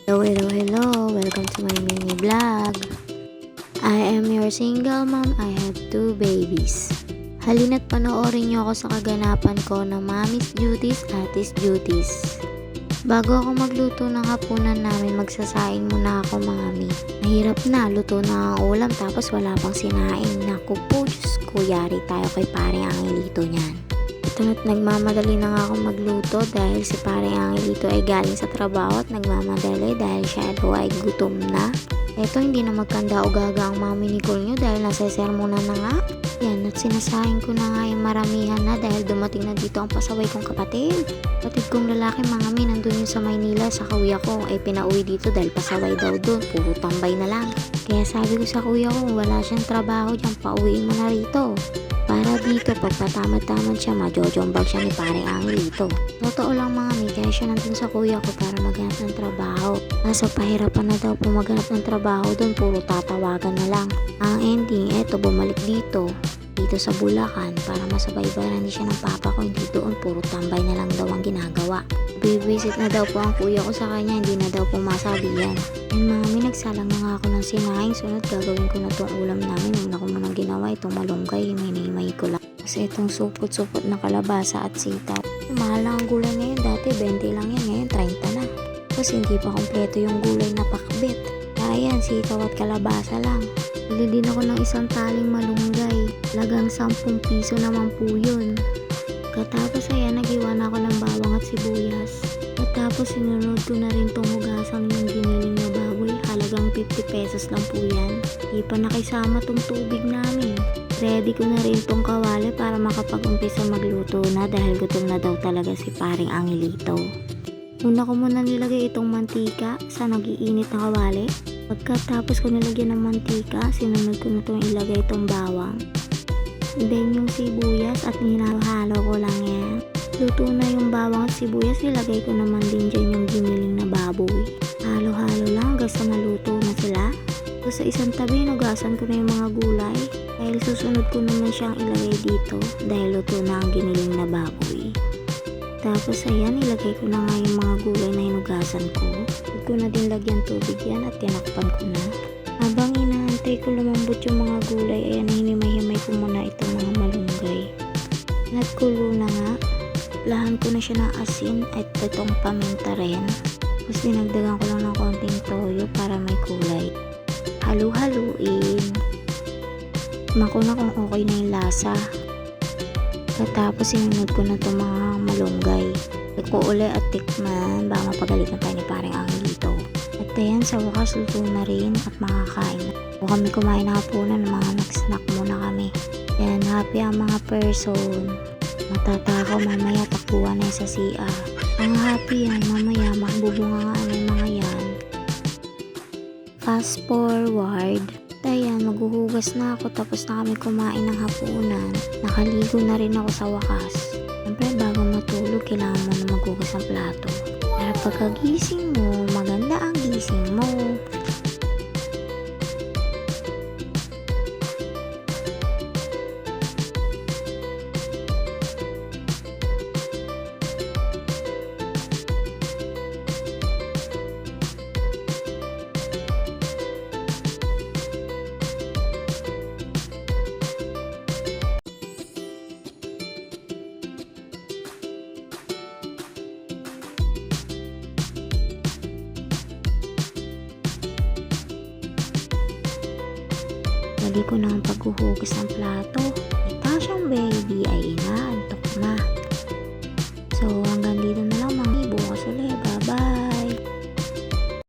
Hello, hello, hello! Welcome to my mini vlog. I am your single mom. I have 2 babies. Halina't panoorin niyo ako sa kaganapan ko ng Mommy's Duties, Ati's Duties. Bago ako magluto ng hapunan namin, magsasaing muna ako, mami. Mahirap na, luto na ang ulam tapos wala pang sinaing. Naku po, Diyos ko, yari tayo kay paring Angelito niyan. Ito't nagmamadali na nga ako magluto dahil si paring Angelito ay galing sa trabaho at nagmamadali dahil siya daw ay gutom na. Eto, hindi na magkanda o gaga ang mami ni Nicole nyo dahil nasesermonan na nga. Yan, at sinasahin ko na nga yung maramihan na dahil dumating na dito ang pasaway kong kapatid. Kapatid kong lalaki, mga mi, nandun yun sa Maynila, sa kuya ko, ay pinauwi dito dahil pasaway daw doon, puro tambay na lang. Kaya sabi ko sa kuya ko, wala siyang trabaho dyan, pauwiin mo na rito. Para dito, pagpatamad-tamad siya, majojombag siya ni paring Angelito. Totoo lang, mga mi, kaya siya nandun sa kuya ko para maghanap ng trabaho. Kaso pahirapan na daw po maghanap ng trabaho doon, puro tatawagan na lang. Ang ending, eto, bumalik dito sa Bulacan para masabay-bayan siya ng papa ko, hindi doon, puro tambay na lang daw ang ginagawa. Bibisit na daw po ang kuya ko sa kanya, hindi na daw po masabihan. And mami, nagsalang na nga ako ng sinaing, sunod gagawin ko na itong ulam namin. Una ko munang ginawa itong malunggay, himay ko lang. Kasi itong supot-supot na kalabasa at sitaw. Mahal lang ang gulay ngayon, dati 20 lang yan, ngayon 30 na. Kasi hindi pa kompleto yung gulay na pakbit. Kaya yan, sitaw at kalabasa lang. Bili din ako ng isang taling malunggay. Lagang 10 piso naman po yun. Katapos ayan, nagiwan ako ng bawang at sibuyas. Katapos sinunod ko na rin tong hugasang yung giniling na baboy. Halagang 50 pesos lang po yan. Di pa nakisama tong tubig namin. Ready ko na rin tong kawali para makapag-umpisa magluto na dahil gutom na daw talaga si paring Angelito. Una ko muna nilagay itong mantika sa nagiinit na kawali. Pagkatapos ko nilagyan ng mantika, sinunod ko na itong ilagay itong bawang. Then yung sibuyas at hinahalo ko lang yan. Luto na yung bawang at sibuyas, ilagay ko naman din dyan yung giniling na baboy. Halo-halo lang hanggang sa maluto na sila. So sa isang tabi, nugasan ko na yung mga gulay. Dahil susunod ko naman siyang ilagay dito dahil luto na ang giniling na baboy. Tapos ayan, ilagay ko na nga yung mga gulay na hinugasan ko. Huwag ko na din lagyan tubig yan at tinakpan ko na. Habang inaantay ko lumambot yung mga gulay, ayan, hinimay-himay ko muna itong mga malunggay. Nagkulo na nga. Lahan ko na siya ng asin at itong paminta rin. Tapos dinagdagan ko lang ng konting toyo para may kulay. Halu-haluin. Mako na kung okay na yung lasa. Tapos sinunod ko na itong mga malunggay. Iko uli at tikman, baka mapagalitan tayo ni paring Angelito. At ayan, sa wakas luto na rin at makakain. O kami kumain na hapunan, ng mga nag-snack muna kami. Yan, happy ang mga person. Matatakaw mamaya, takbuhan na sa CR. Ang happy yan, mamaya magbubungangaan yung mga yan. Fast forward. Ayan, maghuhugas na ako tapos na kami kumain ng hapunan. Nakaligo na rin ako sa wakas. Siyempre, bago matulog, kailangan mo na maghugas ng plato. Para pagkagising mo, maganda ang gising mo. Dali ko na ang paghuhugas ng plato. Ita siyang baby ay inaantok na. So hanggang dito na